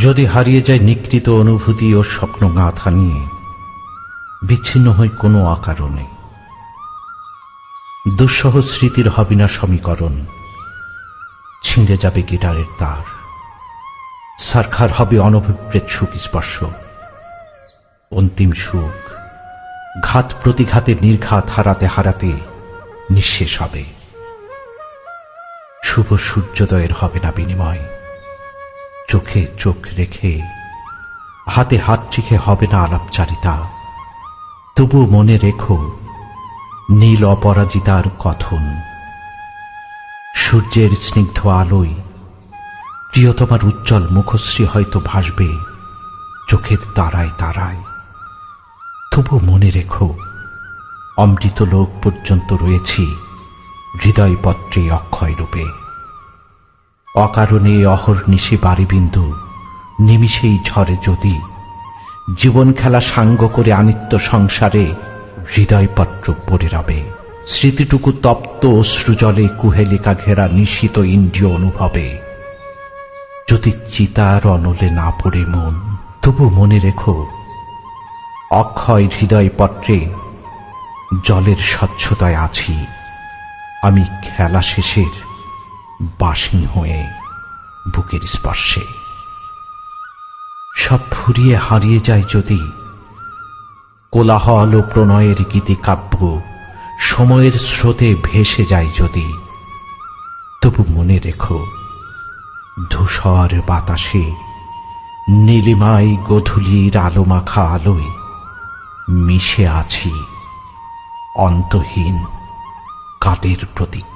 যদি হারিয়ে যায় নিকৃত অনুভূতি ও স্বপ্ন গাঁথা নিয়ে, বিচ্ছিন্ন হয় কোনো অকারণে, দুঃসহ স্মৃতির হবে না সমীকরণ, ছিঁড়ে যাবে গিটারের তার, সারখার হবে অনভিপ্রেত সুখ স্পর্শ, অন্তিম সুখ ঘাত প্রতিঘাতে নির্ঘাত হারাতে হারাতে নিঃশেষ হবে। শুভ সূর্যোদয়ের হবে না বিনিময়, চোখে চোখ রেখে হাতে হাত রেখে হবে না আলাপচারিতা। তবু মনে রেখো নীল অপরাজিতার কথন, সূর্যের স্নিগ্ধ আলোয় প্রিয়তমার উজ্জ্বল মুখশ্রী হয়তো ভাসবে চোখের তারায় তারায়। তবু মনে রেখো অমৃত লোক পর্যন্ত রয়েছি হৃদয়পত্রে অক্ষয় রূপে। অকারণে অহর্নিশি বারিবিন্দু নিমিষেই ঝরে যদি, জীবন খেলা সাঙ্গ করে আনিত্য সংসারে হৃদয়পত্র পড়ে রবে। স্মৃতিটুকু তপ্ত অশ্রুজলে কুহেলিকা ঘেরা নিশিত ইন্দ্রিয় অনুভবে। যদি চিতার অনলে না পড়ে মন, তবু মনে রেখো অক্ষয় হৃদয়পত্রে জলের স্বচ্ছতায় আছি আমি খেলা শেষের বাঁশি হয়ে বুকের স্পর্শে। সব ফুরিয়ে হারিয়ে যায় যদি, কোলাহল ও প্রণয়ের গীতি কাব্য সময়ের স্রোতে ভেসে যায় যদি, তবু মনে রেখো ধূসর বাতাসে নীলিমায় গোধূলির আলোমাখা আলোয় মিশে আছি অন্তহীন কালের প্রতীক্ষায়।